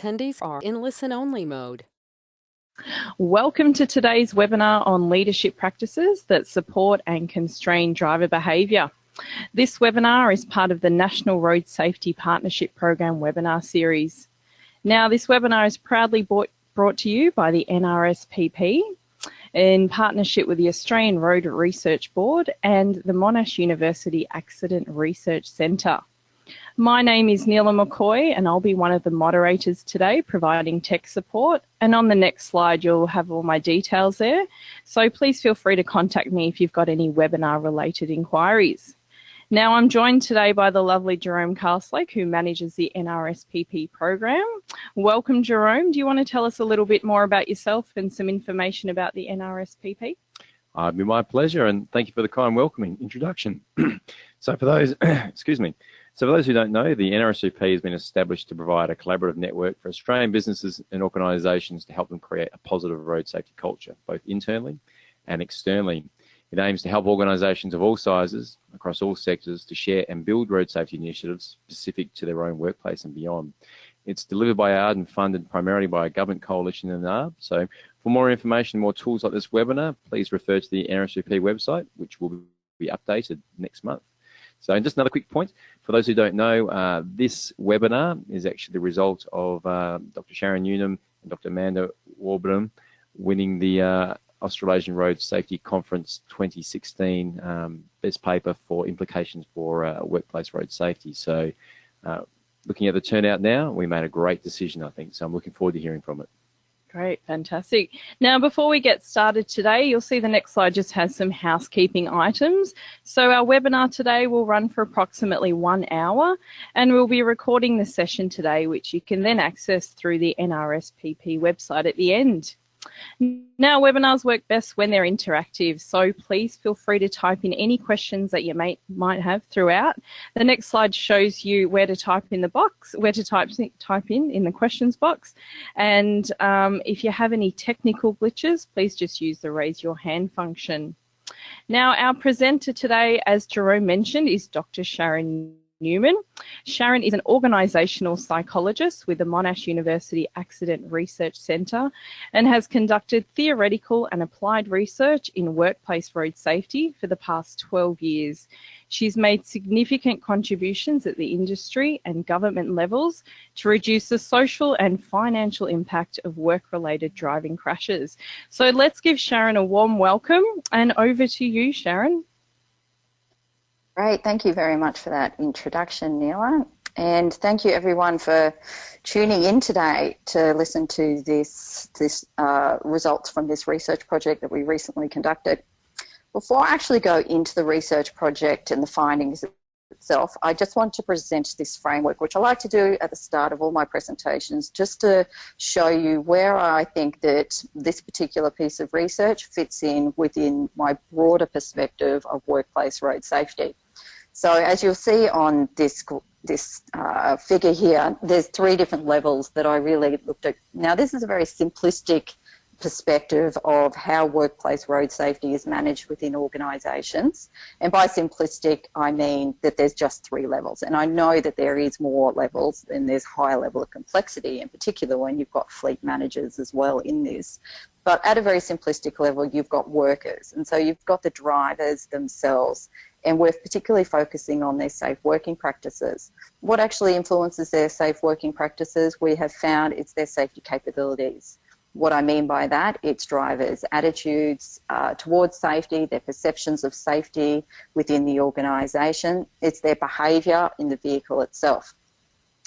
attendees are in listen-only mode. Welcome to today's webinar on leadership practices that support and constrain driver behaviour. This webinar is part of the National Road Safety Partnership Program webinar series. Now, this webinar is proudly brought to you by the NRSPP in partnership with the Australian Road Research Board and the Monash University Accident Research Centre. My name is Neela McCoy and I'll be one of the moderators today providing tech support, and on the next slide you'll have all my details there, so please feel free to contact me if you've got any webinar related inquiries. Now, I'm joined today by the lovely Jerome Carslake, who manages the NRSPP program. Welcome, Jerome. Do you want to tell us a little bit more about yourself and some information about the NRSPP? It'd be my pleasure, and thank you for the kind welcoming introduction. So for those, So for those who don't know, the NRSPP has been established to provide a collaborative network for Australian businesses and organisations to help them create a positive road safety culture, both internally and externally. It aims to help organisations of all sizes, across all sectors, to share and build road safety initiatives specific to their own workplace and beyond. It's delivered by ARD and funded primarily by a government coalition in ARD. So for more information and more tools like this webinar, please refer to the NRSPP website, which will be updated next month. So just another quick point, for those who don't know, this webinar is actually the result of Dr. Sharon Newnham and Dr. Amanda Warburton winning the Australasian Road Safety Conference 2016 best paper for implications for workplace road safety. So looking at the turnout now, we made a great decision, I think, so I'm looking forward to hearing from it. Great, fantastic. Now, before we get started today, you'll see the next slide just has some housekeeping items. So our webinar today will run for approximately 1 hour, and we'll be recording the session today, which you can then access through the NRSPP website at the end. Now, webinars work best when they're interactive, so please feel free to type in any questions that you might have throughout. The next slide shows you where to type in the box, where to type in the questions box. And if you have any technical glitches, please just use the raise your hand function. Now, our presenter today, as Jerome mentioned, is Dr. Sharon Newman. Sharon is an organisational psychologist with the Monash University Accident Research Centre and has conducted theoretical and applied research in workplace road safety for the past 12 years. She's made significant contributions at the industry and government levels to reduce the social and financial impact of work-related driving crashes. So let's give Sharon a warm welcome, and over to you, Sharon. Great, thank you very much for that introduction, Neela. And thank you everyone for tuning in today to listen to this results from this research project that we recently conducted. Before I actually go into the research project and the findings itself, I just want to present this framework, which I like to do at the start of all my presentations, just to show you where I think that this particular piece of research fits in within my broader perspective of workplace road safety. So as you'll see on this figure here, there's 3 different levels that I really looked at. Now, this is a very simplistic perspective of how workplace road safety is managed within organisations. And by simplistic, I mean that there's just 3 levels. And I know that there is more levels and there's higher level of complexity, in particular when you've got fleet managers as well in this. But at a very simplistic level, you've got workers. And so you've got the drivers themselves. And we're particularly focusing on their safe working practices. What actually influences their safe working practices, we have found it's their safety capabilities. What I mean by that, it's drivers' attitudes towards safety, their perceptions of safety within the organisation, it's their behaviour in the vehicle itself.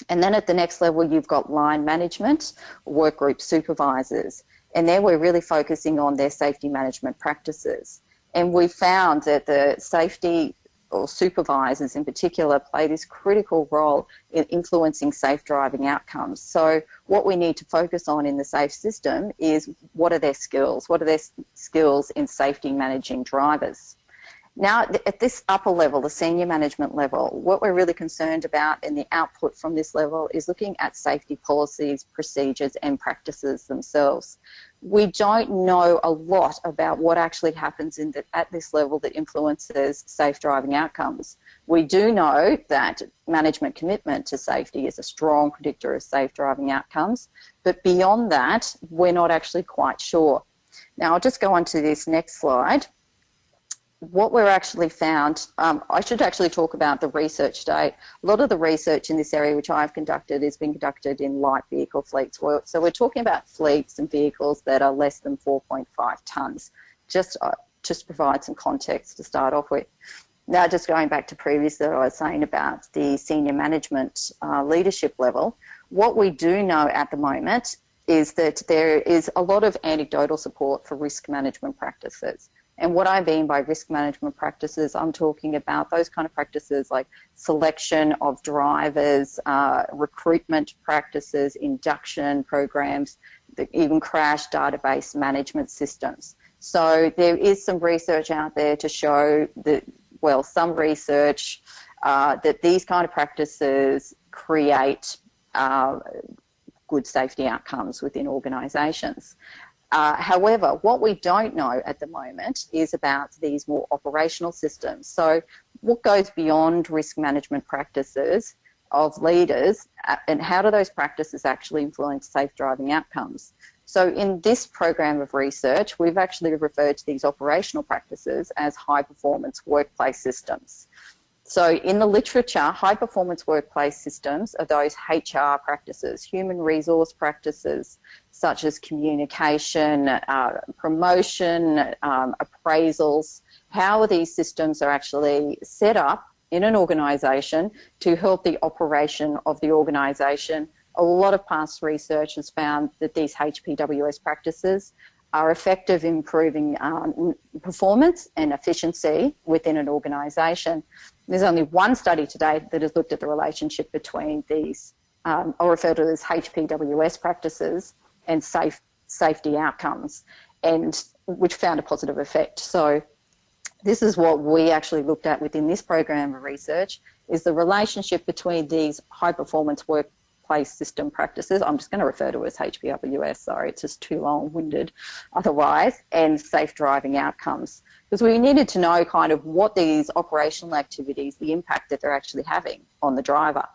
And then at the next level, you've got line management, work group supervisors. And there we're really focusing on their safety management practices. And we found that the safety or supervisors in particular play this critical role in influencing safe driving outcomes. So what we need to focus on in the safe system is what are their skills? What are their skills in safety managing drivers? Now, at this upper level, the senior management level, what we're really concerned about in the output from this level is looking at safety policies, procedures and practices themselves. We don't know a lot about what actually happens at this level that influences safe driving outcomes. We do know that management commitment to safety is a strong predictor of safe driving outcomes, but beyond that, we're not actually quite sure. Now, I'll just go on to this next slide. What we're actually found, I should actually talk about the research today. A lot of the research in this area which I've conducted has been conducted in light vehicle fleets. So we're talking about fleets and vehicles that are less than 4.5 tonnes, just to provide some context to start off with. Now, just going back to previous that I was saying about the senior management leadership level, what we do know at the moment is that there is a lot of anecdotal support for risk management practices. And what I mean by risk management practices, I'm talking about those kind of practices like selection of drivers, recruitment practices, induction programs, even crash database management systems. So there is some research out there to show that, well, some research that these kind of practices create good safety outcomes within organisations. However, what we don't know at the moment is about these more operational systems. So what goes beyond risk management practices of leaders, and how do those practices actually influence safe driving outcomes? So in this program of research, we've actually referred to these operational practices as high performance workplace systems. So in the literature, high performance workplace systems are those HR practices, human resource practices, such as communication, promotion, appraisals. How these systems are actually set up in an organisation to help the operation of the organisation. A lot of past research has found that these HPWS practices are effective in improving performance and efficiency within an organisation. There's only one study to date that has looked at the relationship between these, I'll refer to as HPWS practices, and safety outcomes, and which found a positive effect. So this is what we actually looked at within this program of research, is the relationship between these high performance workplace system practices, I'm just going to refer to it as HPWS, sorry, it's just too long-winded otherwise, and safe driving outcomes. Because we needed to know kind of what these operational activities, the impact that they're actually having on the driver.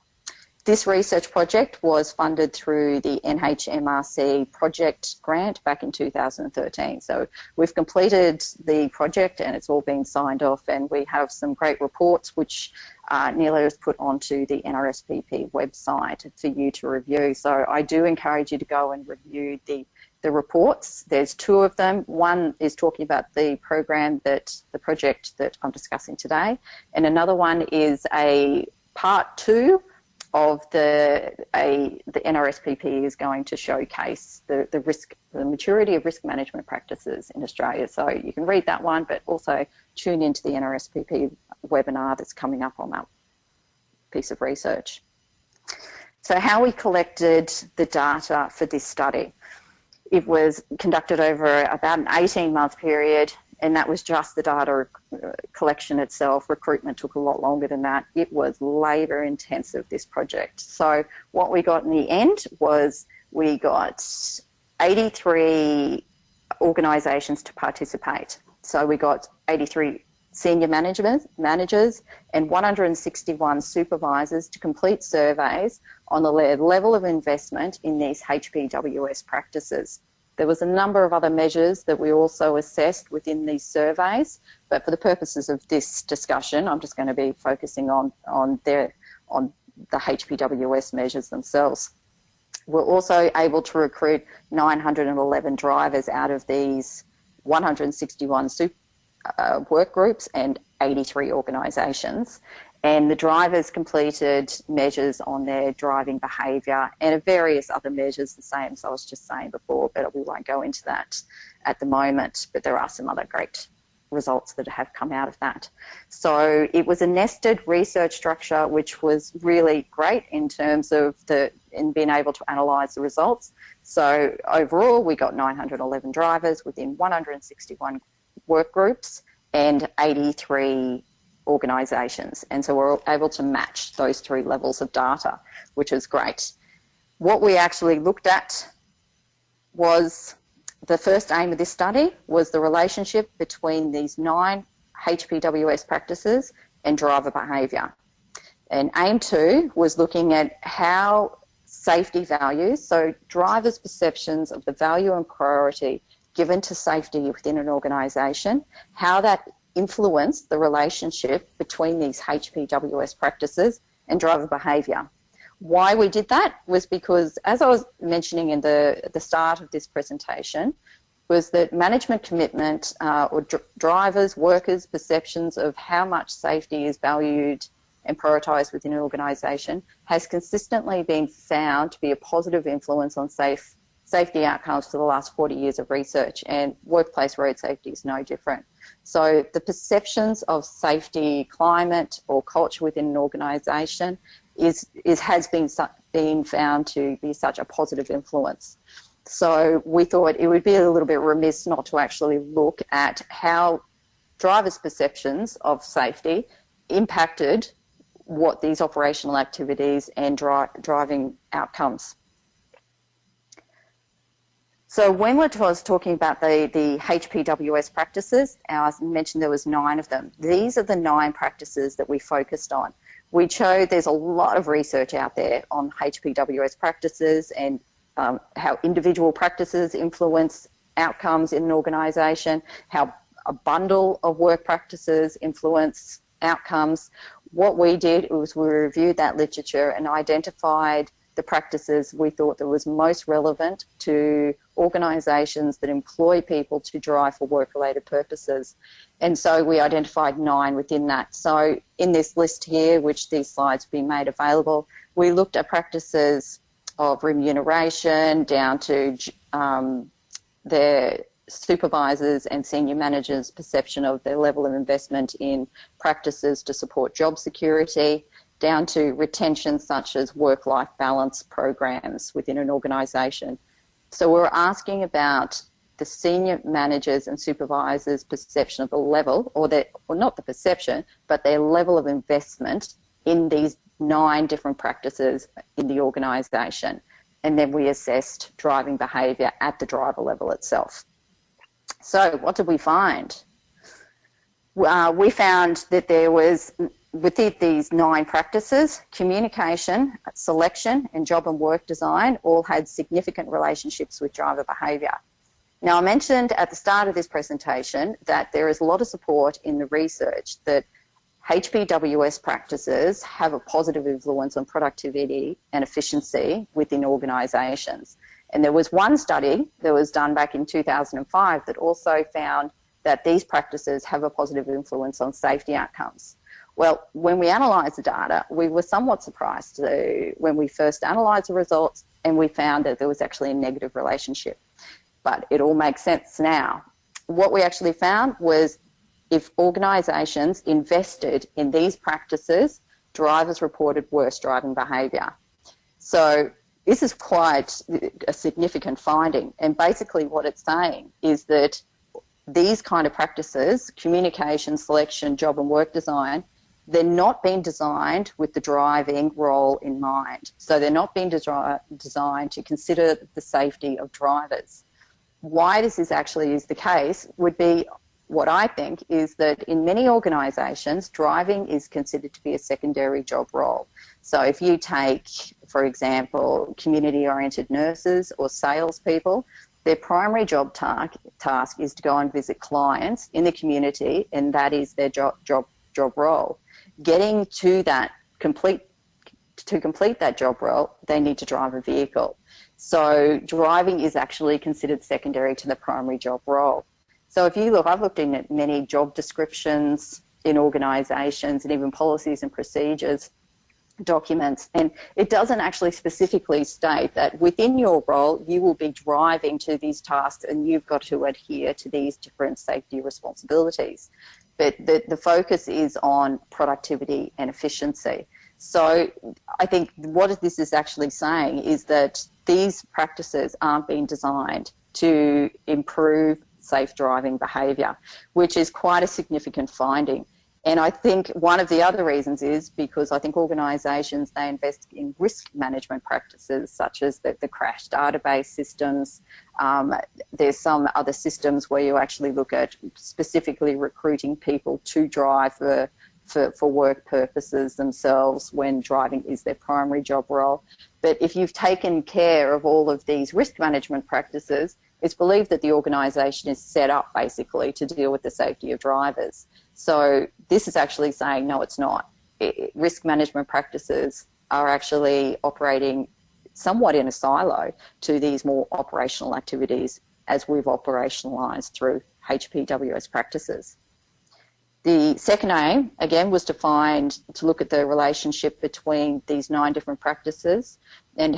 This research project was funded through the NHMRC project grant back in 2013. So we've completed the project and it's all been signed off, and we have some great reports which Neela has put onto the NRSPP website for you to review. So I do encourage you to go and review the reports. There's two of them. One is talking about the project that I'm discussing today, and another one is a part 2 of the NRSPP is going to showcase the maturity of risk management practices in Australia. So you can read that one, but also tune into the NRSPP webinar that's coming up on that piece of research. So how we collected the data for this study. It was conducted over about an 18-month period, and that was just the data collection itself. Recruitment took a lot longer than that. It was labour intensive, this project. So what we got in the end was we got 83 organisations to participate. So we got 83 senior managers and 161 supervisors to complete surveys on the level of investment in these HPWS practices. There was a number of other measures that we also assessed within these surveys, but for the purposes of this discussion, I'm just going to be focusing on the HPWS measures themselves. We're also able to recruit 911 drivers out of these 161 work groups and 83 organisations. And the drivers completed measures on their driving behaviour and various other measures, the same as I was just saying before, but we won't go into that at the moment. But there are some other great results that have come out of that. So it was a nested research structure, which was really great in terms of in being able to analyse the results. So overall, we got 911 drivers within 161 work groups and 83 organisations, and so we're able to match those 3 levels of data, which is great. What we actually looked at was, the first aim of this study was the relationship between these 9 HPWS practices and driver behaviour. And aim 2 was looking at how safety values, so drivers' perceptions of the value and priority given to safety within an organisation, how that influenced the relationship between these HPWS practices and driver behaviour. Why we did that was because, as I was mentioning in the start of this presentation, was that management commitment or drivers, workers' perceptions of how much safety is valued and prioritised within an organisation has consistently been found to be a positive influence on safety outcomes for the last 40 years of research, and workplace road safety is no different. So the perceptions of safety, climate or culture within an organisation has been found to be such a positive influence. So we thought it would be a little bit remiss not to actually look at how drivers' perceptions of safety impacted what these operational activities and driving outcomes. So when we was talking about the HPWS practices, I mentioned there was 9 of them. These are the 9 practices that we focused on. We showed there's a lot of research out there on HPWS practices and how individual practices influence outcomes in an organisation, how a bundle of work practices influence outcomes. What we did was we reviewed that literature and identified the practices we thought that was most relevant to organisations that employ people to drive for work-related purposes. And so we identified 9 within that. So in this list here, which these slides will be made available, we looked at practices of remuneration down to their supervisors and senior managers' perception of their level of investment in practices to support job security, down to retention such as work-life balance programs within an organisation. So we're asking about the senior managers and supervisors' perception of the level, or not the perception, but their level of investment in these 9 different practices in the organisation. And then we assessed driving behaviour at the driver level itself. So what did we find? We found that there was, within these 9 practices, communication, selection, and job and work design all had significant relationships with driver behaviour. Now, I mentioned at the start of this presentation that there is a lot of support in the research that HPWS practices have a positive influence on productivity and efficiency within organisations. And there was one study that was done back in 2005 that also found that these practices have a positive influence on safety outcomes. Well, when we analysed the data, we were somewhat surprised when we first analysed the results, and we found that there was actually a negative relationship. But it all makes sense now. What we actually found was if organisations invested in these practices, drivers reported worse driving behaviour. So this is quite a significant finding. And basically what it's saying is that these kind of practices, communication, selection, job and work design, they're not being designed with the driving role in mind. So they're not being designed to consider the safety of drivers. Why this is actually the case would be, what I think is that in many organisations, driving is considered to be a secondary job role. So if you take, for example, community-oriented nurses or salespeople, their primary job task is to go and visit clients in the community, and that is their job role. Getting to that complete that job role, they need to drive a vehicle. So driving is actually considered secondary to the primary job role. So if you look, I've looked in at many job descriptions in organisations and even policies and procedures documents, and it doesn't actually specifically state that within your role you will be driving to these tasks and you've got to adhere to these different safety responsibilities. But the focus is on productivity and efficiency. So I think what this is actually saying is that these practices aren't being designed to improve safe driving behaviour, which is quite a significant finding. And I think one of the other reasons is because I think organisations, they invest in risk management practices such as the crash database systems. There's some other systems where you actually look at specifically recruiting people to drive for for work purposes themselves when driving is their primary job role. But if you've taken care of all of these risk management practices, it's believed that the organisation is set up basically to deal with the safety of drivers. So this is actually saying, no, it's not. Risk management practices are actually operating somewhat in a silo to these more operational activities as we've operationalised through HPWS practices. The second aim, again, was to look at the relationship between these 9 different practices and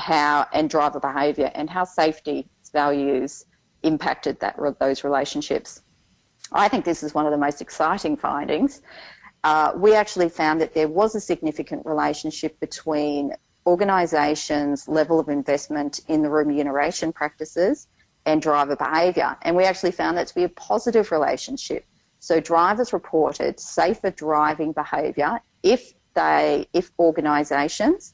driver behaviour and how safety values impacted those relationships. I think this is one of the most exciting findings. We actually found that there was a significant relationship between organisations' level of investment in the remuneration practices and driver behaviour, and we actually found that to be a positive relationship. So drivers reported safer driving behaviour if organisations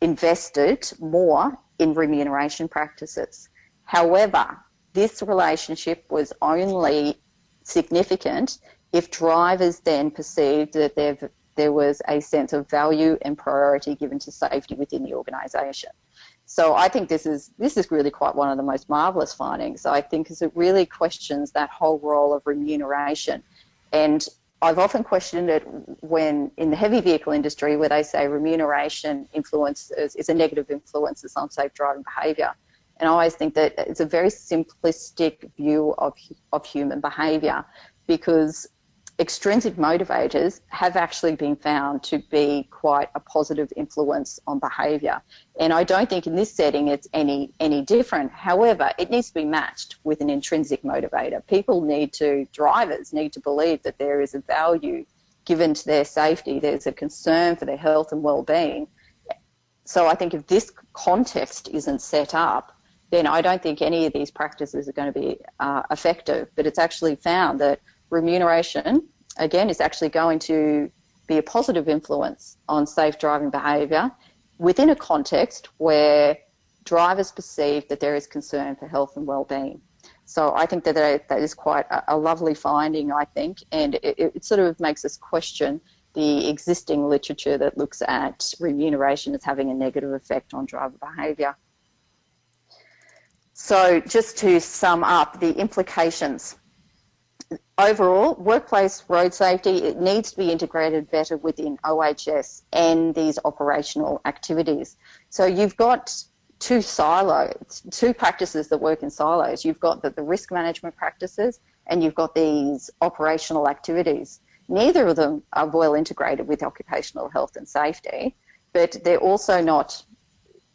invested more in remuneration practices. However, this relationship was only significant if drivers then perceived that there was a sense of value and priority given to safety within the organisation. So I think this is really quite one of the most marvellous findings, I think, because it really questions that whole role of remuneration. And I've often questioned it when in the heavy vehicle industry where they say remuneration is a negative influence on safe driving behaviour. And I always think that it's a very simplistic view of human behaviour, because extrinsic motivators have actually been found to be quite a positive influence on behaviour. And I don't think in this setting it's any different. However, it needs to be matched with an intrinsic motivator. Drivers need to believe that there is a value given to their safety, there's a concern for their health and well-being. So I think if this context isn't set up, then I don't think any of these practices are going to be effective. But it's actually found that remuneration, again, is actually going to be a positive influence on safe driving behaviour within a context where drivers perceive that there is concern for health and well-being. So I think that is quite a lovely finding, I think, and it sort of makes us question the existing literature that looks at remuneration as having a negative effect on driver behaviour. So just to sum up the implications. Overall, workplace road safety, it needs to be integrated better within OHS and these operational activities. So you've got two practices that work in silos. You've got the risk management practices and you've got these operational activities. Neither of them are well integrated with occupational health and safety, but they're also not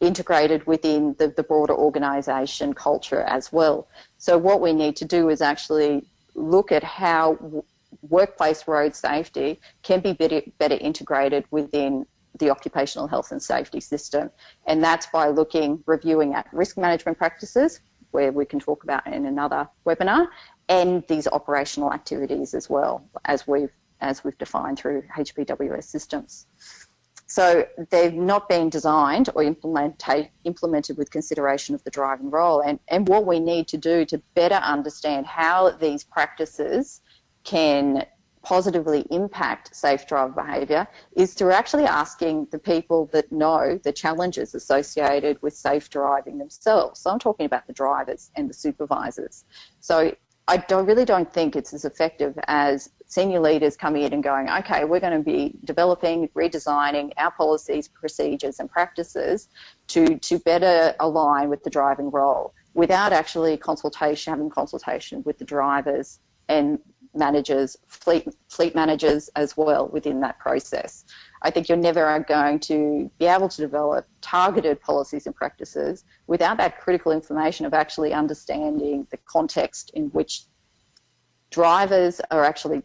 integrated within the broader organisation culture as well. So what we need to do is actually look at how workplace road safety can be better integrated within the occupational health and safety system. And that's by reviewing at risk management practices, where we can talk about in another webinar, and these operational activities as well, as we've defined through HPWS systems. So they've not been designed or implemented with consideration of the driving role. And what we need to do to better understand how these practices can positively impact safe driver behaviour is through actually asking the people that know the challenges associated with safe driving themselves. So I'm talking about the drivers and the supervisors. So I really don't think it's as effective as senior leaders coming in and going, okay, we're going to be developing, redesigning our policies, procedures and practices to better align with the driving role without actually having consultation with the drivers and managers, fleet managers as well within that process. I think you're never going to be able to develop targeted policies and practices without that critical information of actually understanding the context in which drivers are actually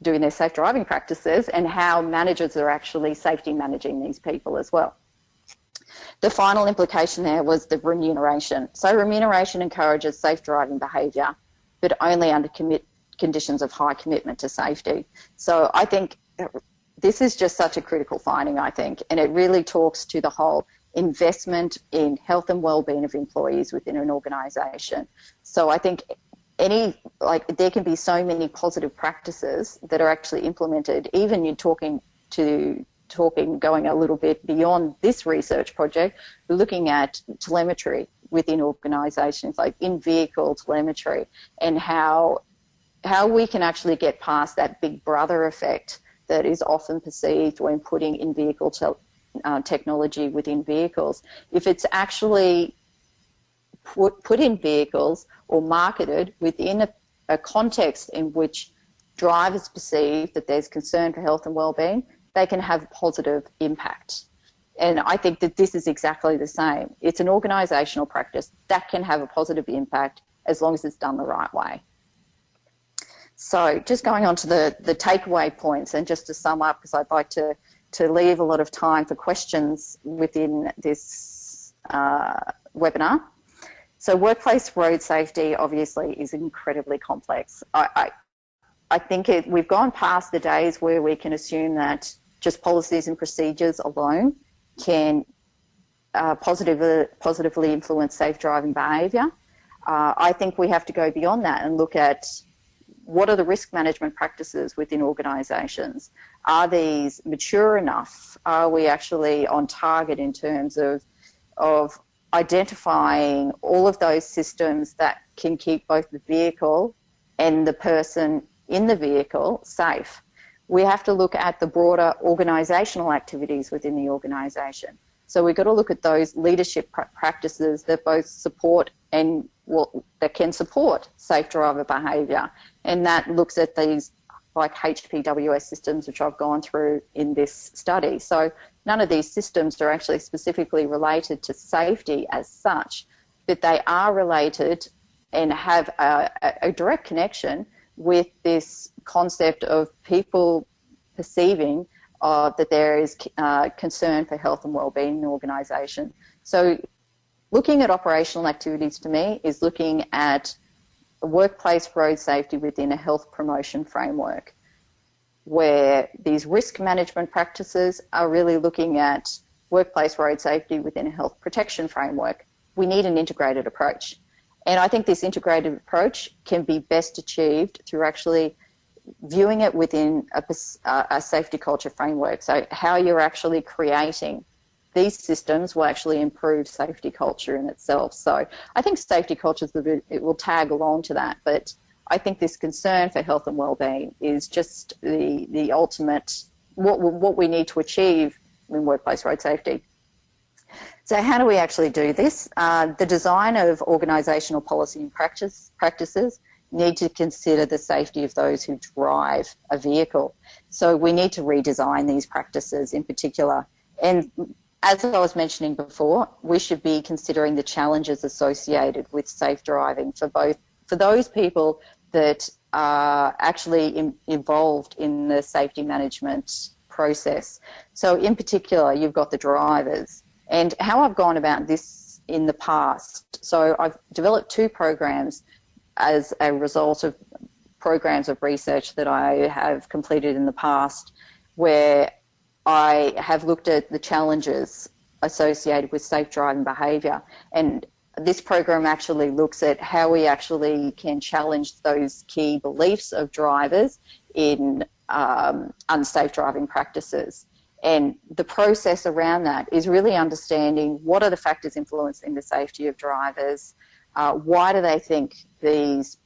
doing their safe driving practices and how managers are actually safety managing these people as well. The final implication there was the remuneration. So remuneration encourages safe driving behaviour, but only under conditions of high commitment to safety. So I think this is just such a critical finding, I think, and it really talks to the whole investment in health and well-being of employees within an organisation. So I think there can be so many positive practices that are actually implemented. Even you're talking going a little bit beyond this research project, we're looking at telemetry within organisations, like in-vehicle telemetry, and how we can actually get past that big brother effect that is often perceived when putting in-vehicle technology within vehicles. If it's actually put in vehicles or marketed within a context in which drivers perceive that there's concern for health and well-being, they can have a positive impact. And I think that this is exactly the same. It's an organisational practice that can have a positive impact as long as it's done the right way. So just going on to the takeaway points, and just to sum up, because I'd like to leave a lot of time for questions within this webinar. So workplace road safety obviously is incredibly complex. I think we've gone past the days where we can assume that just policies and procedures alone can positively influence safe driving behaviour. I think we have to go beyond that and look at what are the risk management practices within organisations. Are these mature enough? Are we actually on target in terms of identifying all of those systems that can keep both the vehicle and the person in the vehicle safe? We have to look at the broader organisational activities within the organisation. So we've got to look at those leadership practices that both support and that can support safe driver behaviour. And that looks at these like HPWS systems, which I've gone through in this study. So none of these systems are actually specifically related to safety as such, but they are related and have a direct connection with this concept of people perceiving that there is concern for health and wellbeing in the organisation. So looking at operational activities to me is looking at workplace road safety within a health promotion framework, where these risk management practices are really looking at workplace road safety within a health protection framework. We need an integrated approach. And I think this integrated approach can be best achieved through actually viewing it within a safety culture framework. So how you're actually creating these systems will actually improve safety culture in itself. So I think safety culture, it will tag along to that, but I think this concern for health and wellbeing is just the ultimate, what we need to achieve in workplace road safety. So how do we actually do this? The design of organisational policy and practices need to consider the safety of those who drive a vehicle. So we need to redesign these practices in particular. And as I was mentioning before, we should be considering the challenges associated with safe driving for those people that are actually involved in the safety management process. So in particular, you've got the drivers. And how I've gone about this in the past, so I've developed 2 programs as a result of programs of research that I have completed in the past, where I have looked at the challenges associated with safe driving behaviour. And this program actually looks at how we actually can challenge those key beliefs of drivers in unsafe driving practices. And the process around that is really understanding what are the factors influencing the safety of drivers, why do they think these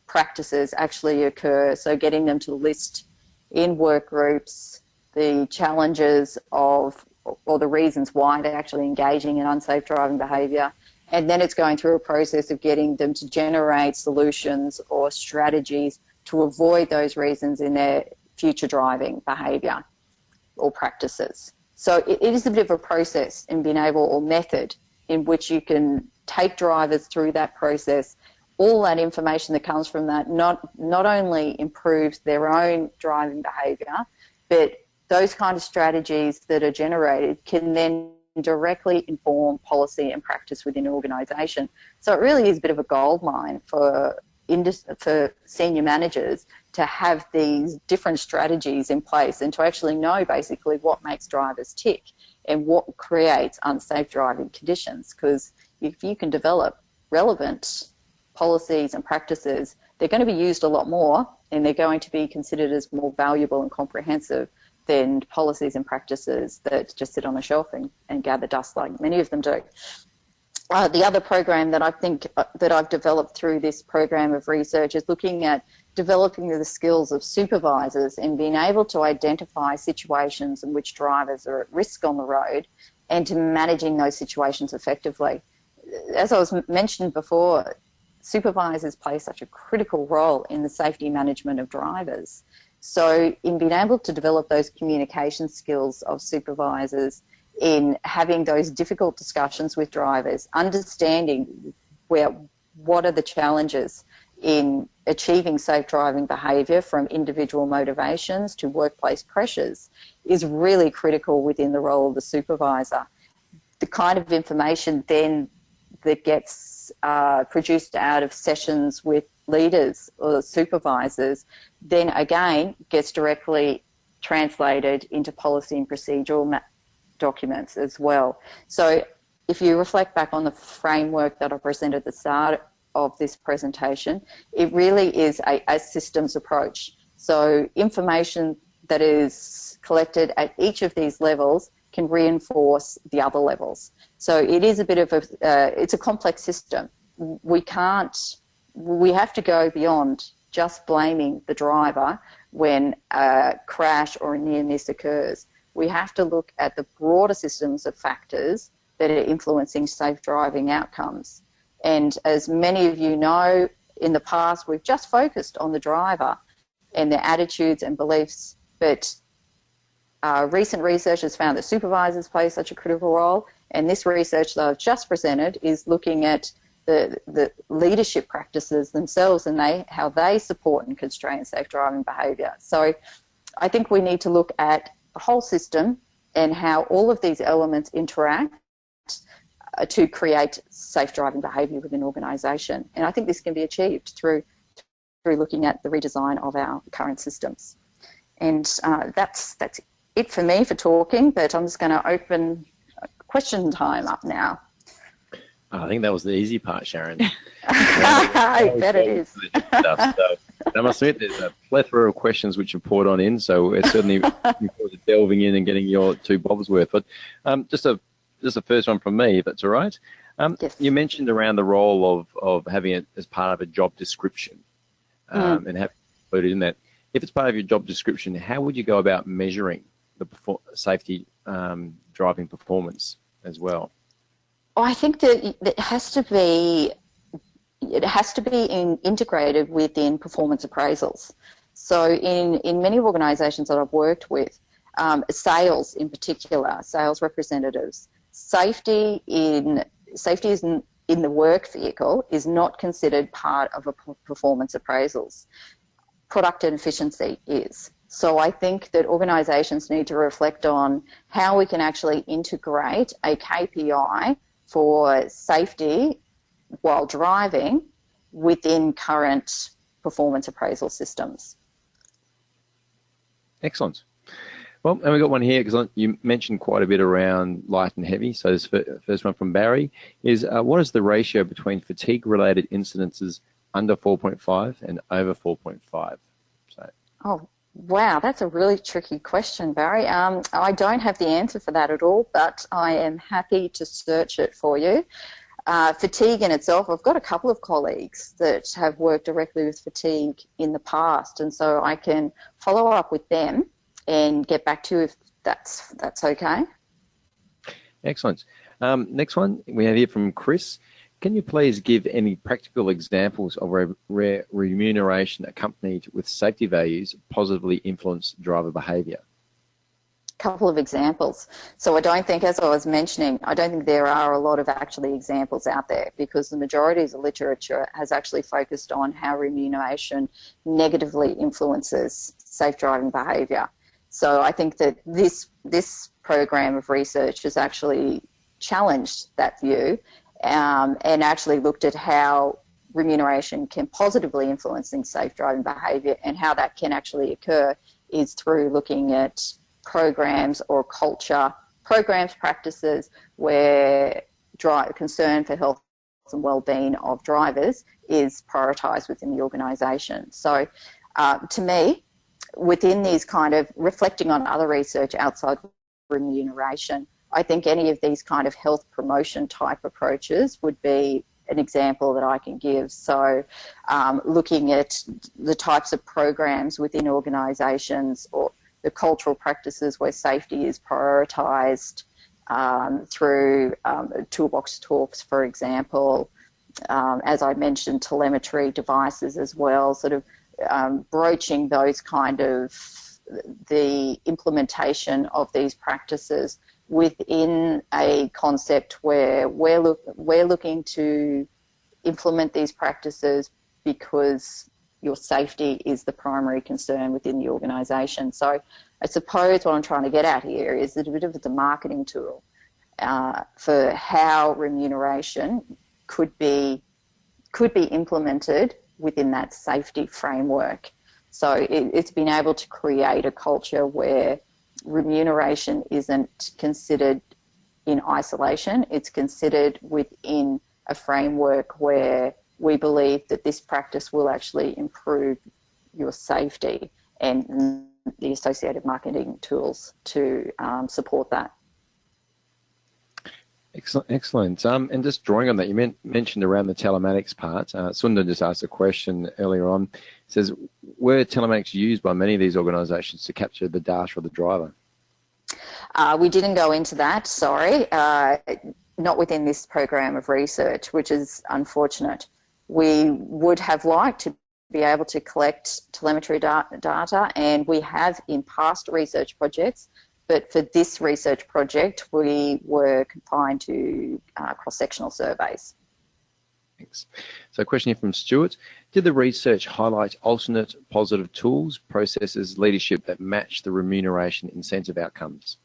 practices actually occur, so getting them to list in work groups the challenges of, or the reasons why they're actually engaging in unsafe driving behaviour. And then it's going through a process of getting them to generate solutions or strategies to avoid those reasons in their future driving behaviour or practices. So it is a bit of a process in being able, or method, in which you can take drivers through that process. All that information that comes from that not only improves their own driving behaviour, but those kind of strategies that are generated can then directly inform policy and practice within an organisation. So it really is a bit of a goldmine for senior managers to have these different strategies in place and to actually know basically what makes drivers tick and what creates unsafe driving conditions. Because if you can develop relevant policies and practices, they're going to be used a lot more, and they're going to be considered as more valuable and comprehensive than policies and practices that just sit on a shelf and gather dust like many of them do. The other program that I think that I've developed through this program of research is looking at developing the skills of supervisors and being able to identify situations in which drivers are at risk on the road and to managing those situations effectively. As I was mentioned before, supervisors play such a critical role in the safety management of drivers. So in being able to develop those communication skills of supervisors, in having those difficult discussions with drivers, understanding what are the challenges in achieving safe driving behaviour, from individual motivations to workplace pressures, is really critical within the role of the supervisor. The kind of information then that gets produced out of sessions with leaders or supervisors then again gets directly translated into policy and procedural documents as well. So if you reflect back on the framework that I presented at the start of this presentation, it really is a systems approach. So information that is collected at each of these levels can reinforce the other levels. So it is a bit of it's a complex system. We have to go beyond just blaming the driver when a crash or a near miss occurs. We have to look at the broader systems of factors that are influencing safe driving outcomes. And as many of you know, in the past, we've just focused on the driver and their attitudes and beliefs, but recent research has found that supervisors play such a critical role, and this research that I've just presented is looking at the leadership practices themselves and how they support and constrain safe driving behaviour. So I think we need to look at the whole system and how all of these elements interact to create safe driving behaviour within an organisation. And I think this can be achieved through looking at the redesign of our current systems. And that's it for me for talking, but I'm just going to open question time up now. I think that was the easy part, Sharon. I bet it is. So I must admit, there's a plethora of questions which have poured on in, so we're certainly looking forward to delving in and getting your two bobs worth. But just a first one from me, if that's all right. Yes. You mentioned around the role of having it as part of a job description and having it included in that. If it's part of your job description, how would you go about measuring the safety driving performance as well? I think that it has to be integrated within performance appraisals. So in many organisations that I've worked with, sales in particular, sales representatives, safety is in the work vehicle is not considered part of a performance appraisals. Product and efficiency is. So I think that organisations need to reflect on how we can actually integrate a KPI for safety while driving within current performance appraisal systems. Excellent. Well, and we've got one here because you mentioned quite a bit around light and heavy. So this first one from Barry is, what is the ratio between fatigue-related incidences under 4.5 and over 4.5? So. Oh, wow, that's a really tricky question, Barry. I don't have the answer for that at all, but I am happy to search it for you. Fatigue in itself, I've got a couple of colleagues that have worked directly with fatigue in the past, and so I can follow up with them and get back to you if that's okay. Excellent. Next one we have here from Chris. Can you please give any practical examples of where remuneration accompanied with safety values positively influence driver behaviour? Couple of examples. So I don't think, as I was mentioning, I don't think there are a lot of actually examples out there, because the majority of the literature has actually focused on how remuneration negatively influences safe driving behaviour. So I think that this program of research has actually challenged that view and actually looked at how remuneration can positively influencing safe driving behaviour, and how that can actually occur is through looking at programs or culture, practices where concern for health and well-being of drivers is prioritised within the organisation. So to me, within these kind of reflecting on other research outside remuneration, I think any of these kind of health promotion type approaches would be an example that I can give. So looking at the types of programs within organisations or the cultural practices where safety is prioritised through toolbox talks, for example, as I mentioned, telemetry devices as well, sort of broaching those kind of the implementation of these practices within a concept where we're looking to implement these practices because your safety is the primary concern within the organisation. So I suppose what I'm trying to get at here is a bit of the marketing tool for how remuneration could be implemented within that safety framework. So it's been able to create a culture where remuneration isn't considered in isolation. It's considered within a framework where we believe that this practice will actually improve your safety and the associated marketing tools to support that. Excellent. And just drawing on that, you mentioned around the telematics part. Sundar just asked a question earlier on. It says, were telematics used by many of these organisations to capture the data of the driver? We didn't go into that, sorry. Not within this program of research, which is unfortunate. We would have liked to be able to collect telemetry data, and we have in past research projects. But for this research project, we were confined to cross-sectional surveys. Thanks. So a question here from Stuart. Did the research highlight alternate positive tools, processes, leadership that match the remuneration incentive outcomes?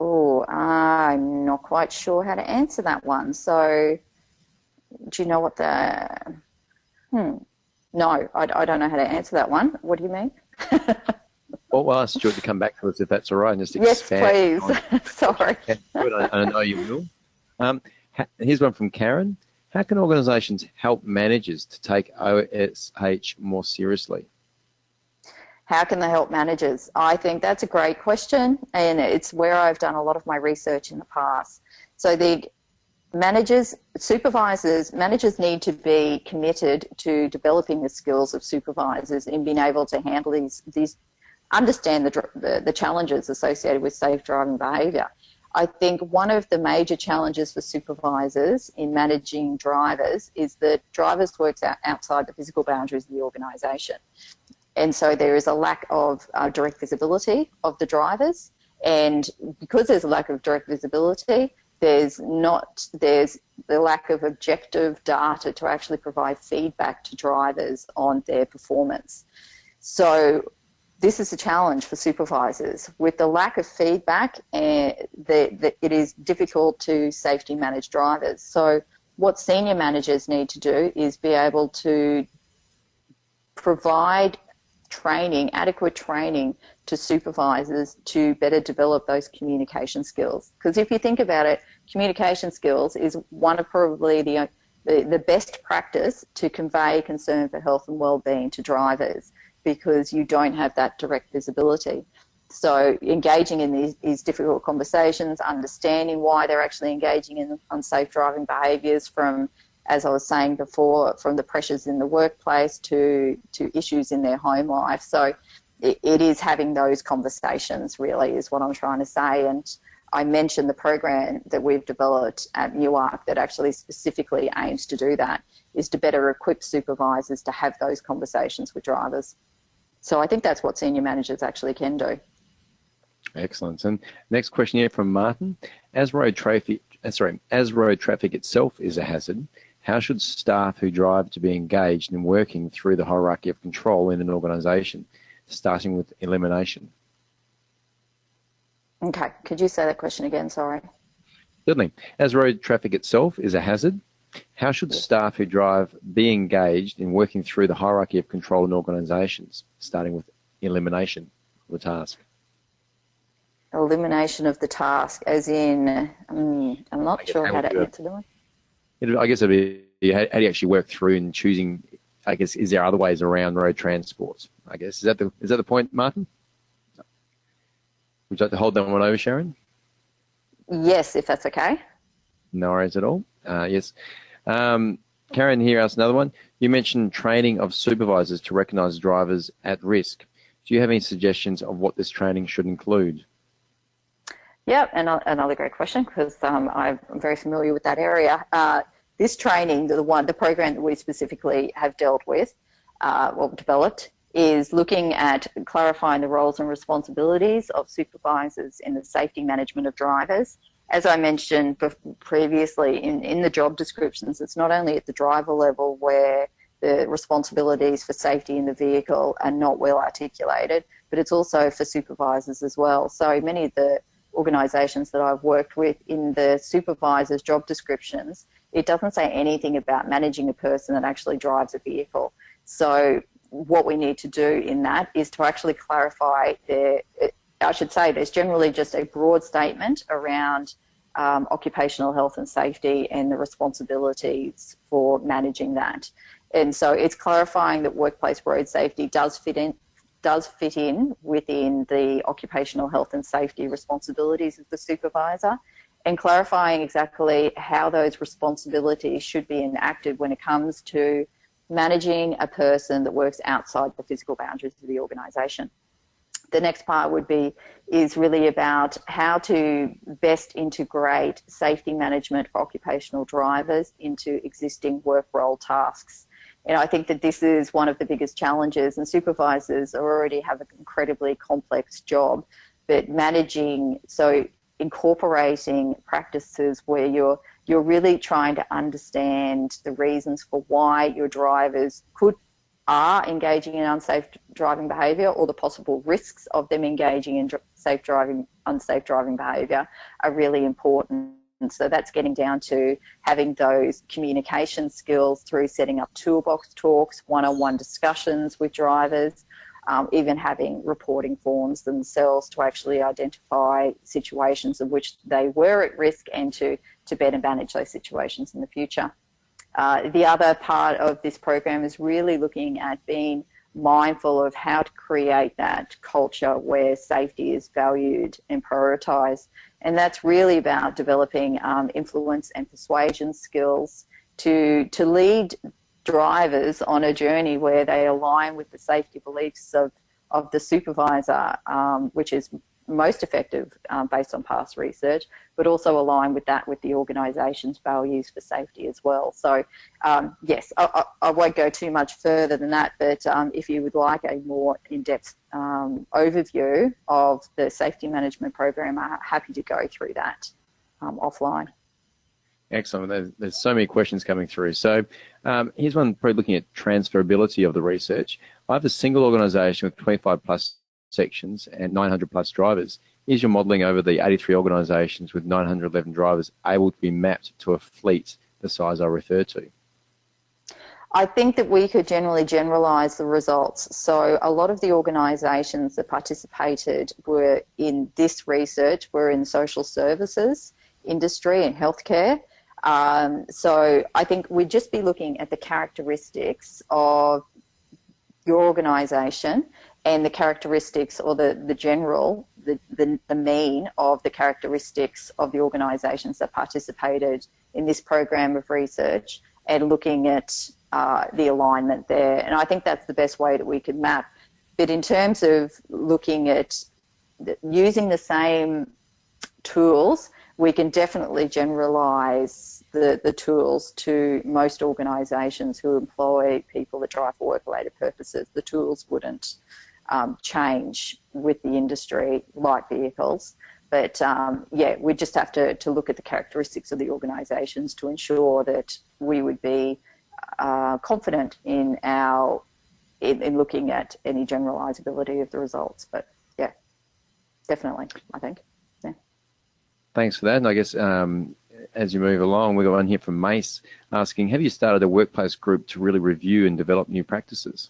Oh, I'm not quite sure how to answer that one. So do you know what the... No, I don't know how to answer that one. What do you mean? Well, we'll ask Stuart to come back to us if that's all right, and just yes, expand. Yes, please. Sorry. I know you will. Here's one from Karen. How can organisations help managers to take OSH more seriously? How can they help managers? I think that's a great question, and it's where I've done a lot of my research in the past. So the managers need to be committed to developing the skills of supervisors in being able to handle these understand the challenges associated with safe driving behaviour. I think one of the major challenges for supervisors in managing drivers is that drivers work outside the physical boundaries of the organisation. And so there is a lack of direct visibility of the drivers. And because there's a lack of direct visibility, there's the lack of objective data to actually provide feedback to drivers on their performance. So this is a challenge for supervisors. With the lack of feedback, it is difficult to safety manage drivers. So what senior managers need to do is be able to provide training, adequate training to supervisors to better develop those communication skills. Because if you think about it, communication skills is one of probably the best practice to convey concern for health and well-being to drivers, because you don't have that direct visibility. So engaging in these difficult conversations, understanding why they're actually engaging in unsafe driving behaviours, from, as I was saying before, from the pressures in the workplace to issues in their home life. So it is having those conversations, really, is what I'm trying to say. And I mentioned the program that we've developed at Newark that actually specifically aims to do that, is to better equip supervisors to have those conversations with drivers. So I think that's what senior managers actually can do. Excellent. And next question here from Martin. As road traffic itself is a hazard, how should staff who drive to be engaged in working through the hierarchy of control in an organisation, starting with elimination? Okay, could you say that question again? Sorry. Certainly. As road traffic itself is a hazard, how should staff who drive be engaged in working through the hierarchy of control in organisations, starting with elimination of the task? Elimination of the task, as in, I'm not sure how to answer that one. I guess it'd be how do you actually work through and choosing, I guess, is there other ways around road transport? I guess, is that the point, Martin? Would you like to hold that one over, Sharon? Yes, if that's okay. No worries at all. Yes. Karen here asked another one. You mentioned training of supervisors to recognise drivers at risk. Do you have any suggestions of what this training should include? Yeah, and another great question, because I'm very familiar with that area. This training, the program that we specifically have dealt with, or developed, is looking at clarifying the roles and responsibilities of supervisors in the safety management of drivers. As I mentioned previously, in the job descriptions, it's not only at the driver level where the responsibilities for safety in the vehicle are not well articulated, but it's also for supervisors as well. So many of the organisations that I've worked with, in the supervisor's job descriptions, it doesn't say anything about managing a person that actually drives a vehicle. So what we need to do in that is to actually clarify I should say there's generally just a broad statement around occupational health and safety and the responsibilities for managing that. And so it's clarifying that workplace road safety does fit in within the occupational health and safety responsibilities of the supervisor, and clarifying exactly how those responsibilities should be enacted when it comes to managing a person that works outside the physical boundaries of the organisation. The next part is really about how to best integrate safety management for occupational drivers into existing work role tasks. And I think that this is one of the biggest challenges, and supervisors already have an incredibly complex job, but incorporating practices where you're really trying to understand the reasons for why your drivers are engaging in unsafe driving behaviour, or the possible risks of them engaging in unsafe driving behaviour are really important. So that's getting down to having those communication skills through setting up toolbox talks, one-on-one discussions with drivers, even having reporting forms themselves to actually identify situations in which they were at risk and to better manage those situations in the future. The other part of this program is really looking at being mindful of how to create that culture where safety is valued and prioritised. And that's really about developing influence and persuasion skills to lead drivers on a journey where they align with the safety beliefs of the supervisor, which is most effective based on past research, but also align with the organisation's values for safety as well. So yes, I won't go too much further than that, but if you would like a more in-depth overview of the safety management program, I'm happy to go through that offline. Excellent. There's so many questions coming through. So here's one probably looking at transferability of the research. I have a single organisation with 25 plus sections and 900 plus drivers. Is your modelling over the 83 organisations with 911 drivers able to be mapped to a fleet the size I refer to? I think that we could generalise the results. So a lot of the organisations that participated were in this research were in social services industry and healthcare. So I think we'd just be looking at the characteristics of your organisation and the characteristics, or the mean of the characteristics of the organisations that participated in this program of research, and looking at the alignment there. And I think that's the best way that we could map. But in terms of looking at using the same tools, we can definitely generalise the tools to most organisations who employ people that drive for work-related purposes. The tools wouldn't change with the industry like vehicles. But yeah, we just have to look at the characteristics of the organisations to ensure that we would be confident in looking at any generalisability of the results. But yeah, definitely, I think. Yeah. Thanks for that. And I guess as you move along, we've got one here from Mace asking, have you started a workplace group to really review and develop new practices?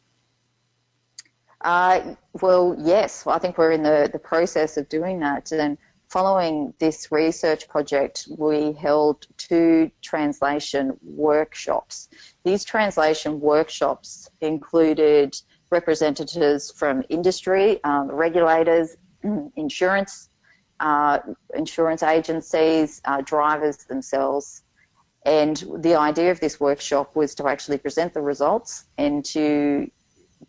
Well, yes, I think we're in the process of doing that. And following this research project, we held 2 translation workshops. These translation workshops included representatives from industry, regulators, insurance agencies, drivers themselves. And the idea of this workshop was to actually present the results and to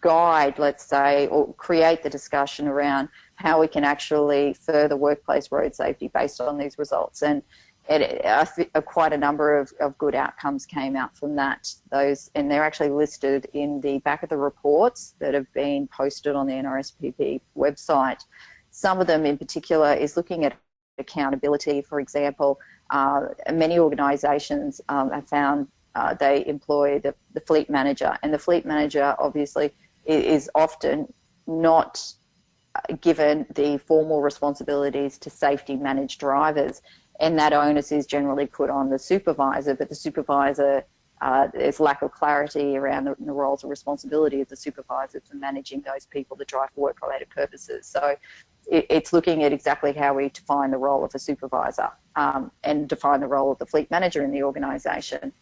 guide, let's say, or create the discussion around how we can actually further workplace road safety based on these results. And quite a number of good outcomes came out from that. And they're actually listed in the back of the reports that have been posted on the NRSPP website. Some of them in particular is looking at accountability. For example, many organisations have found they employ the fleet manager, and the fleet manager obviously is often not given the formal responsibilities to safety manage drivers, and that onus is generally put on the supervisor, but the supervisor, there's lack of clarity around the roles and responsibility of the supervisor for managing those people that drive for work-related purposes. So it's looking at exactly how we define the role of a supervisor and define the role of the fleet manager in the organisation.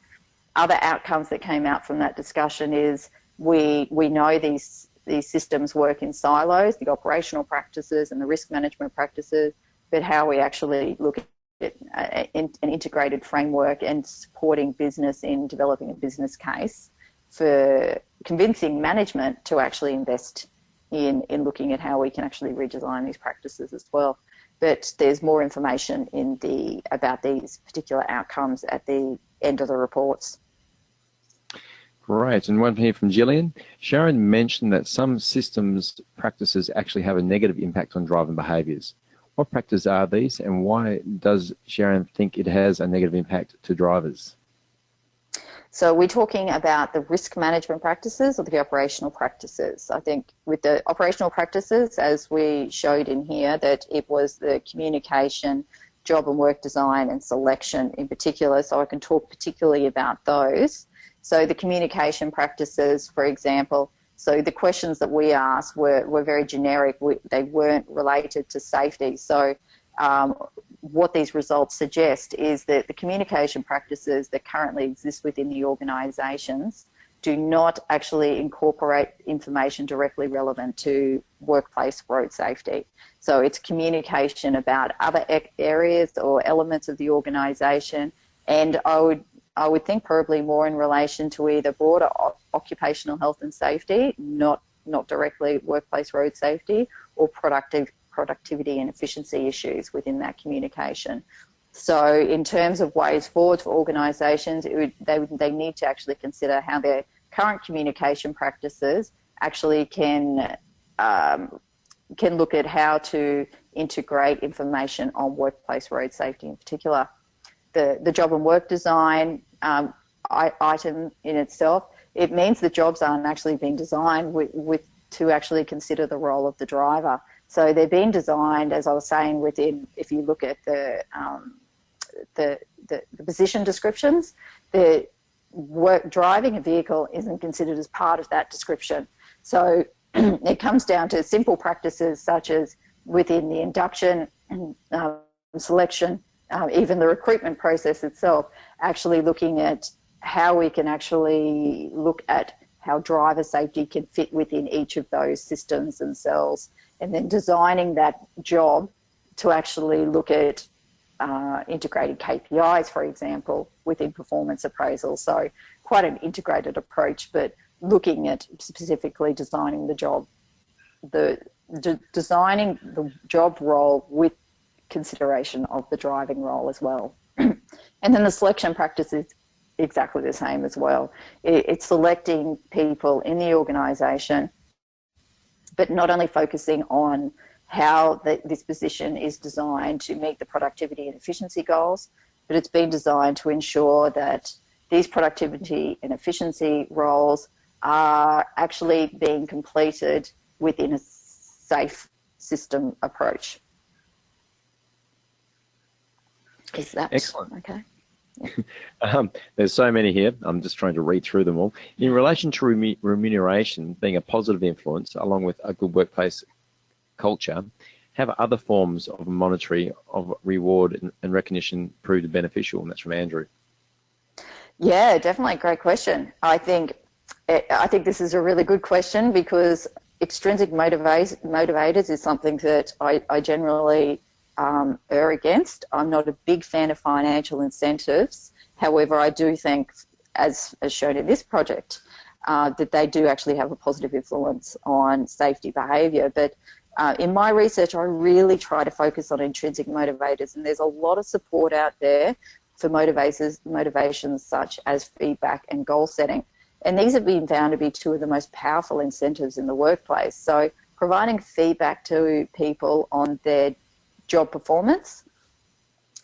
Other outcomes that came out from that discussion is we know these systems work in silos, the operational practices and the risk management practices, but how we actually look at an integrated framework and supporting business in developing a business case for convincing management to actually invest in looking at how we can actually redesign these practices as well. But there's more information about these particular outcomes at the end of the reports. Great. And one here from Gillian. Sharon mentioned that some systems practices actually have a negative impact on driving behaviours. What practices are these, and why does Sharon think it has a negative impact to drivers? So we're talking about the risk management practices or the operational practices. I think with the operational practices, as we showed in here, that it was the communication, job and work design and selection in particular. So I can talk particularly about those. So the communication practices, for example, so the questions that we asked were very generic. They weren't related to safety. So what these results suggest is that the communication practices that currently exist within the organisations do not actually incorporate information directly relevant to workplace road safety. So it's communication about other areas or elements of the organisation, and I would think probably more in relation to either broader occupational health and safety, not directly workplace road safety, or productivity and efficiency issues within that communication. So in terms of ways forward for organisations, they need to actually consider how their current communication practices actually can look at how to integrate information on workplace road safety in particular. The job and work design item in itself, it means that jobs aren't actually being designed to actually consider the role of the driver. So they're being designed, as I was saying, within, if you look at the position descriptions, driving a vehicle isn't considered as part of that description. So it comes down to simple practices such as within the induction, selection, even the recruitment process itself, actually looking at how we can actually look at how driver safety can fit within each of those systems themselves, and then designing that job to actually look at integrated KPIs, for example, within performance appraisal. So quite an integrated approach, but looking at specifically designing the job, designing the job role with consideration of the driving role as well. And then the selection practice is exactly the same as well. It's selecting people in the organisation, but not only focusing on how this position is designed to meet the productivity and efficiency goals, but it's been designed to ensure that these productivity and efficiency roles are actually being completed within a safe system approach. Is that excellent? Okay. There's so many here. I'm just trying to read through them all. In relation to remuneration being a positive influence, along with a good workplace culture, Have other forms of monetary of reward and recognition proved beneficial? And that's from Andrew. Yeah, definitely. Great question. I think this is a really good question because extrinsic motivators is something that I generally err against. I'm not a big fan of financial incentives. However, I do think, as shown in this project, that they do actually have a positive influence on safety behaviour. But in my research, I really try to focus on intrinsic motivators, and there's a lot of support out there for motivations such as feedback and goal setting. And these have been found to be two of the most powerful incentives in the workplace. So providing feedback to people on their job performance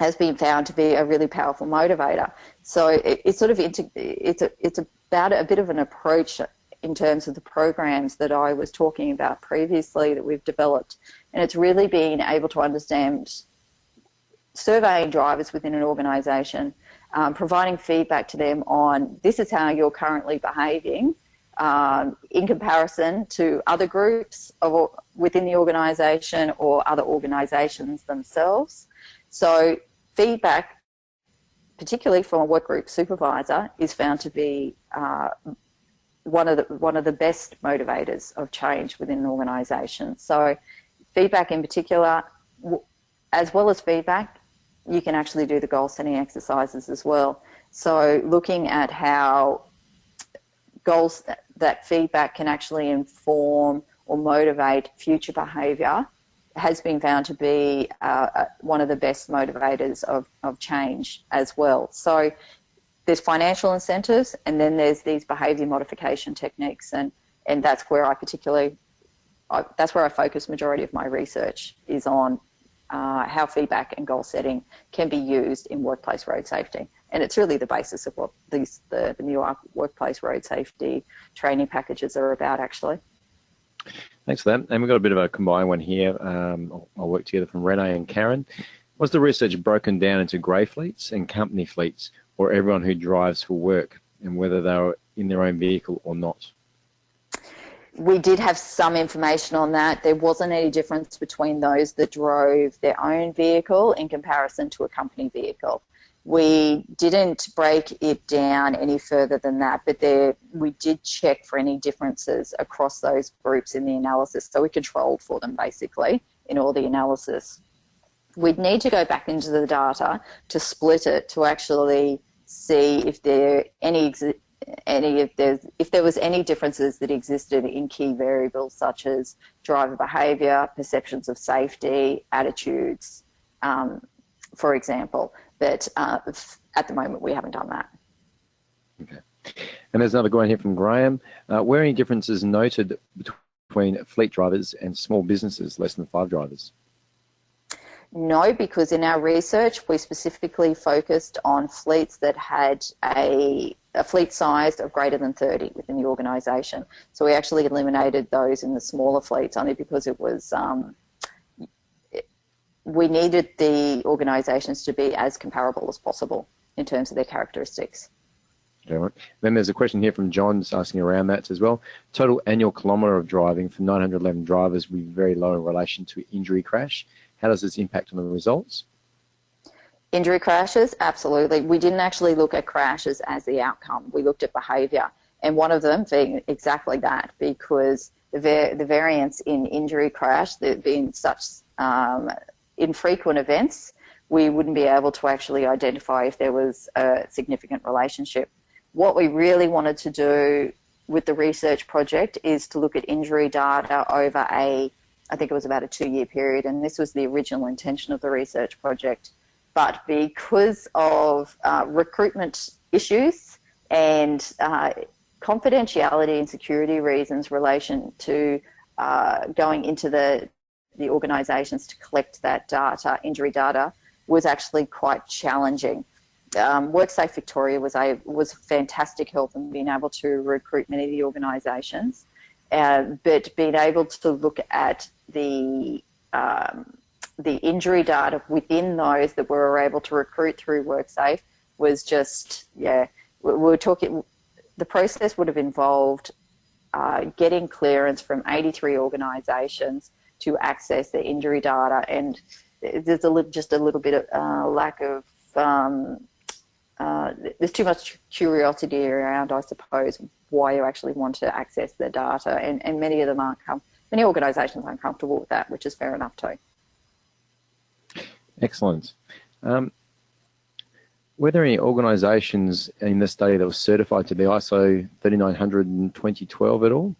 has been found to be a really powerful motivator. So it's sort of it's about a bit of an approach in terms of the programs that I was talking about previously that we've developed. And it's really being able to understand surveying drivers within an organisation, providing feedback to them on this is how you're currently behaving in comparison to other groups within the organisation or other organisations themselves. So feedback, particularly from a workgroup supervisor, is found to be one of the best motivators of change within an organisation. So feedback in particular, as well as feedback, you can actually do the goal setting exercises as well. So looking at how goals, that feedback can actually inform or motivate future behaviour has been found to be one of the best motivators of change as well. So there's financial incentives, and then there's these behaviour modification techniques, and that's where that's where I focus majority of my research is on how feedback and goal setting can be used in workplace road safety. And it's really the basis of what the new workplace road safety training packages are about, actually. Thanks for that. And we've got a bit of a combined one here. I'll work together from Renee and Karen. Was the research broken down into grey fleets and company fleets, or everyone who drives for work, and whether they were in their own vehicle or not? We did have some information on that. There wasn't any difference between those that drove their own vehicle in comparison to a company vehicle. We didn't break it down any further than that, but we did check for any differences across those groups in the analysis. So we controlled for them basically in all the analysis. We'd need to go back into the data to split it to actually see if there was any differences that existed in key variables such as driver behaviour, perceptions of safety, attitudes, for example. But at the moment, we haven't done that. Okay. And there's another one here from Graham. Were any differences noted between fleet drivers and small businesses, less than 5 drivers? No, because in our research, we specifically focused on fleets that had a fleet size of greater than 30 within the organisation. So we actually eliminated those in the smaller fleets only because it was we needed the organisations to be as comparable as possible in terms of their characteristics. Right. Then there's a question here from John just asking around that as well. Total annual kilometre of driving for 911 drivers will be very low in relation to injury crash. How does this impact on the results? Injury crashes, absolutely. We didn't actually look at crashes as the outcome. We looked at behaviour, and one of them being exactly that, because the variance in injury crash, there being such infrequent events, we wouldn't be able to actually identify if there was a significant relationship. What we really wanted to do with the research project is to look at injury data over I think it was about a 2-year period, and this was the original intention of the research project. But because of recruitment issues and confidentiality and security reasons in relation to going into the organisations to collect that data, injury data, was actually quite challenging. WorkSafe Victoria was fantastic help in being able to recruit many of the organisations, but being able to look at the injury data within those that we were able to recruit through WorkSafe was just, we were talking, the process would have involved getting clearance from 83 organisations, to access their injury data. And there's just a little bit of lack of, there's too much curiosity around, I suppose, why you actually want to access the data. And many of them many organisations aren't comfortable with that, which is fair enough too. Excellent. Were there any organisations in this study that were certified to the ISO 3900 and 2012 at all?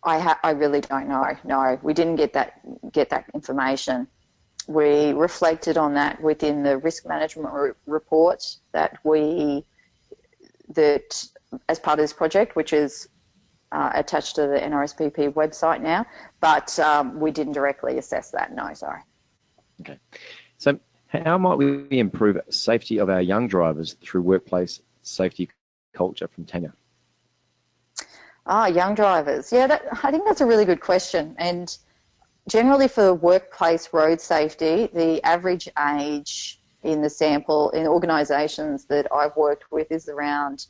I really don't know. No, we didn't get that information. We reflected on that within the risk management report that as part of this project, which is attached to the NRSPP website now, but we didn't directly assess that. No, sorry. Okay. So how might we improve safety of our young drivers through workplace safety culture, from Tanya? Young drivers. Yeah, I think that's a really good question. And generally for workplace road safety, the average age in the sample in organisations that I've worked with is around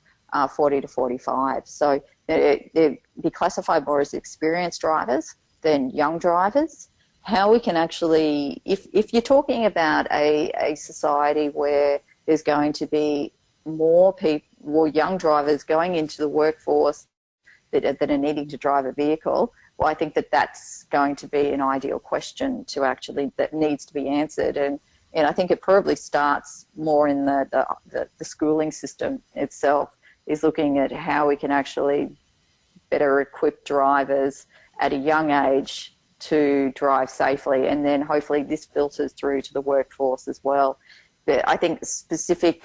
40 to 45. So they'd be classified more as experienced drivers than young drivers. How we can actually, if you're talking about a society where there's going to be more young drivers going into the workforce that are needing to drive a vehicle, well, I think that's going to be an ideal question that needs to be answered. And I think it probably starts more in the schooling system itself, is looking at how we can actually better equip drivers at a young age to drive safely, and then hopefully this filters through to the workforce as well. But I think specific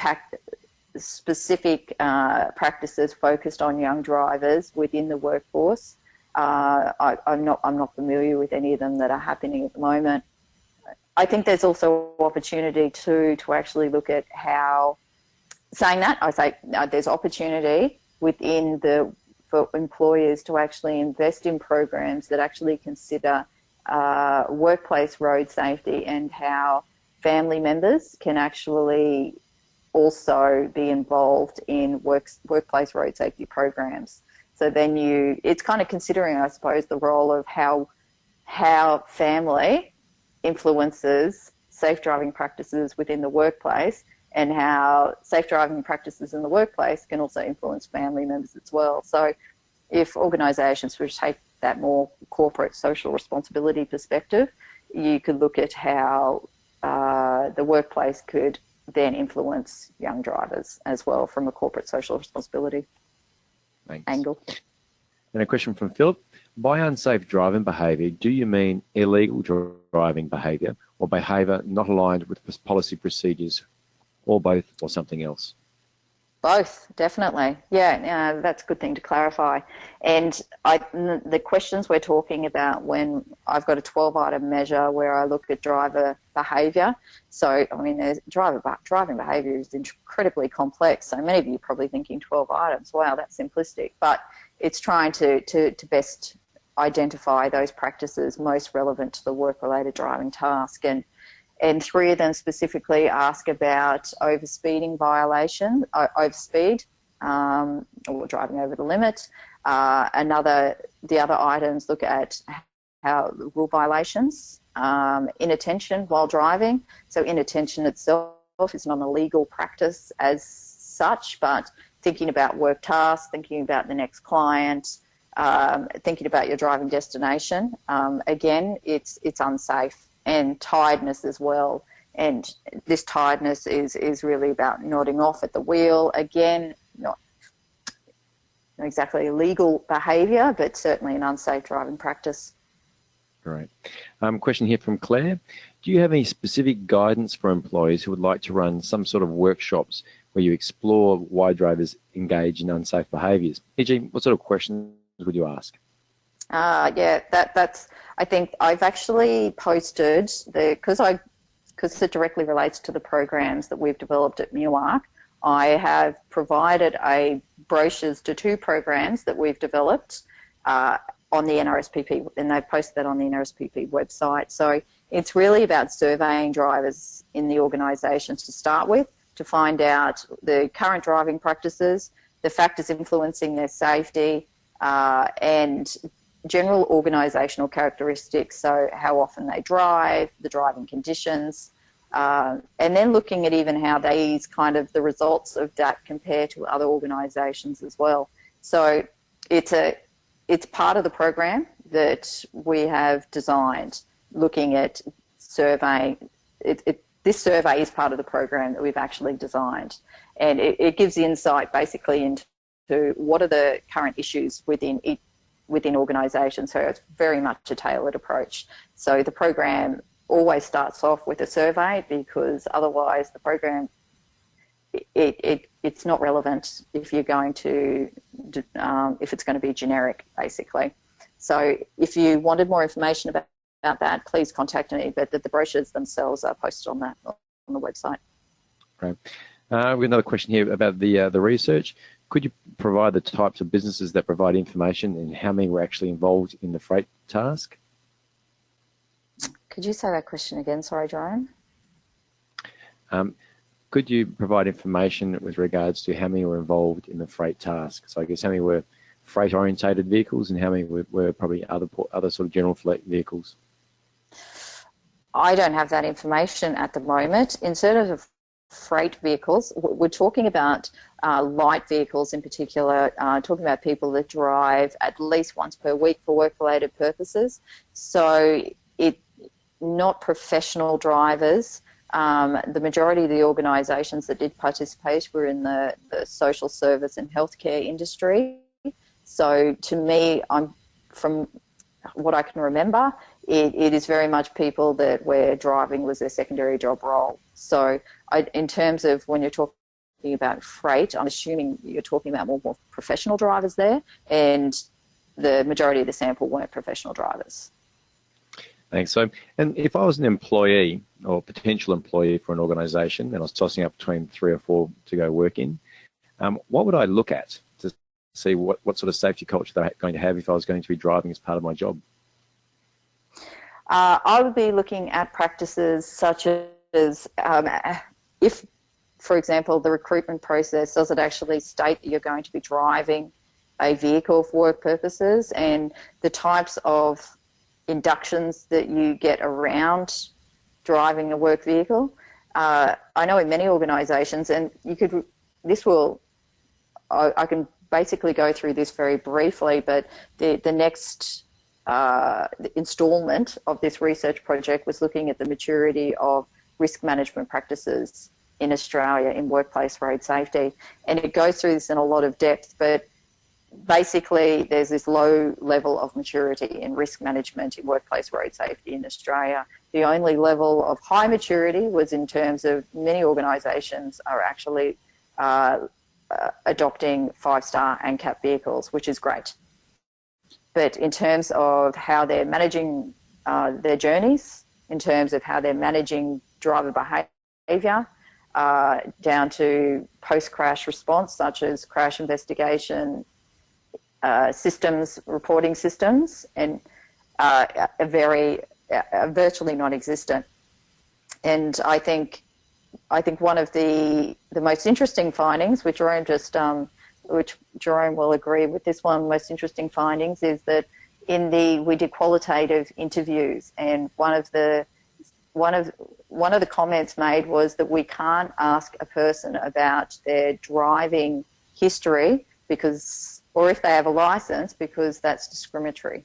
practices focused on young drivers within the workforce, I'm not familiar with any of them that are happening at the moment. I think there's also opportunity to actually look at how, saying that, I say there's opportunity for employers to actually invest in programs that actually consider workplace road safety, and how family members can actually also be involved in workplace road safety programs. So then it's kind of considering, I suppose, the role of how family influences safe driving practices within the workplace, and how safe driving practices in the workplace can also influence family members as well. So if organisations would take that more corporate social responsibility perspective, you could look at how the workplace could then influence young drivers as well from a corporate social responsibility angle. And a question from Philip. By unsafe driving behaviour, do you mean illegal driving behaviour, or behaviour not aligned with policy procedures, or both, or something else? Both, definitely. Yeah, that's a good thing to clarify. And the questions we're talking about, when I've got a 12-item measure where I look at driver behaviour. So, I mean, driving behaviour is incredibly complex. So many of you are probably thinking 12 items. Wow, that's simplistic. But it's trying to best identify those practices most relevant to the work-related driving task. And 3 of them specifically ask about overspeeding violation, overspeed, or driving over the limit. The other items look at how rule violations, inattention while driving. So inattention itself is not a legal practice as such, but thinking about work tasks, thinking about the next client, thinking about your driving destination. Again, it's unsafe. And tiredness as well. And this tiredness is really about nodding off at the wheel. Again, not exactly illegal behaviour, but certainly an unsafe driving practice. Great. Question here from Claire. Do you have any specific guidance for employees who would like to run some sort of workshops where you explore why drivers engage in unsafe behaviours? E.g., what sort of questions would you ask? That's. I think I've actually posted because it directly relates to the programs that we've developed at MUARC. I have provided brochures to 2 programs that we've developed on the NRSPP, and they've posted that on the NRSPP website. So it's really about surveying drivers in the organisations to start with, to find out the current driving practices, the factors influencing their safety, and general organisational characteristics, so how often they drive, the driving conditions, and then looking at even how these kind of the results of that compare to other organisations as well. So it's part of the program that we have designed, looking at surveying. This survey is part of the program that we've actually designed, and it gives insight basically into what are the current issues within organisations. So it's very much a tailored approach. So the program always starts off with a survey, because otherwise the program, it's not relevant if you're going to, if it's going to be generic, basically. So if you wanted more information about that, please contact me, but the brochures themselves are posted on the website. Great. We've got another question here about the research. Could you provide the types of businesses that provide information and how many were actually involved in the freight task? Could you say that question again? Sorry, Jerome. Could you provide information with regards to how many were involved in the freight task? So I guess how many were freight-orientated vehicles and how many were probably other sort of general fleet vehicles? I don't have that information at the moment. In terms of freight vehicles, we're talking about light vehicles in particular, talking about people that drive at least once per week for work-related purposes. So not professional drivers. The majority of the organisations that did participate were in the social service and healthcare industry. So to me, from what I can remember, it is very much people that where driving was their secondary job role. So in terms of when you're talking about freight, I'm assuming you're talking about more professional drivers there, and the majority of the sample weren't professional drivers. Thanks. So, and if I was an employee or potential employee for an organisation and I was tossing up between 3 or 4 to go work in, what would I look at to see what sort of safety culture they're going to have if I was going to be driving as part of my job? I would be looking at practices such as if, for example, the recruitment process, does it actually state that you're going to be driving a vehicle for work purposes, and the types of inductions that you get around driving a work vehicle. I know in many organisations, and I can basically go through this very briefly, but the next instalment of this research project was looking at the maturity of risk management practices in Australia in workplace road safety. And it goes through this in a lot of depth, but basically there's this low level of maturity in risk management in workplace road safety in Australia. The only level of high maturity was in terms of many organisations are actually adopting 5-star ANCAP vehicles, which is great. But in terms of how they're managing their journeys, in terms of how they're managing driver behaviour, down to post-crash response, such as crash investigation systems, reporting systems, and virtually non-existent. And I think one of the most interesting findings, which Jerome will agree with this one, most interesting findings is that we did qualitative interviews, and one of the comments made was that we can't ask a person about their driving history or if they have a license, because that's discriminatory,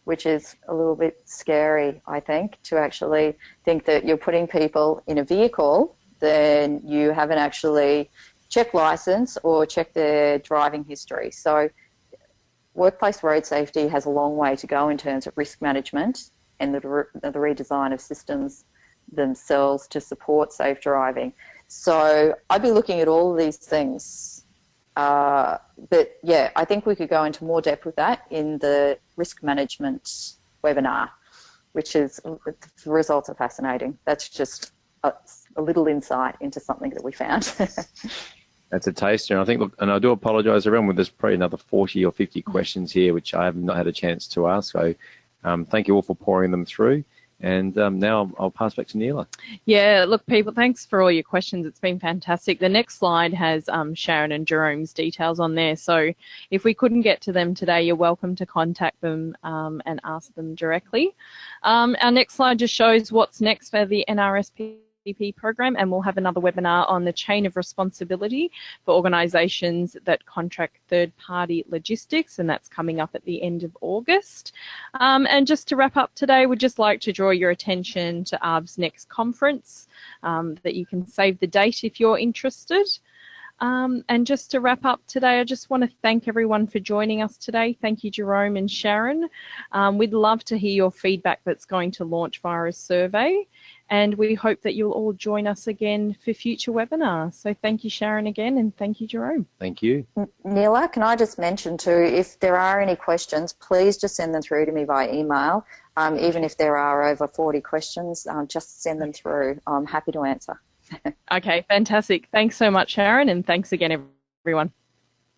which is a little bit scary, I think, to actually think that you're putting people in a vehicle, then you haven't actually checked license or checked their driving history. So workplace road safety has a long way to go in terms of risk management and the redesign of systems themselves to support safe driving. So I'd be looking at all of these things. But yeah, I think we could go into more depth with that in the risk management webinar, which is, the results are fascinating. That's just a little insight into something that we found. That's a taster, and I think, look, and I do apologise everyone, there's probably another 40 or 50 questions here which I have not had a chance to ask, so thank you all for pouring them through. And now I'll pass back to Neela. Yeah, look, people, thanks for all your questions. It's been fantastic. The next slide has Sharon and Jerome's details on there. So if we couldn't get to them today, you're welcome to contact them and ask them directly. Our next slide just shows what's next for the NRSP program, and we'll have another webinar on the chain of responsibility for organisations that contract third-party logistics, and that's coming up at the end of August. And just to wrap up today, we'd just like to draw your attention to ARB's next conference, that you can save the date if you're interested. And just to wrap up today, I just want to thank everyone for joining us today. Thank you, Jerome and Sharon. We'd love to hear your feedback that's going to launch via a survey, and we hope that you'll all join us again for future webinars. So thank you, Sharon, again, and thank you, Jerome. Thank you. Neela, can I just mention too, if there are any questions, please just send them through to me by email. Even if there are over 40 questions, just send them through. I'm happy to answer. Okay, fantastic. Thanks so much, Sharon, and thanks again, everyone.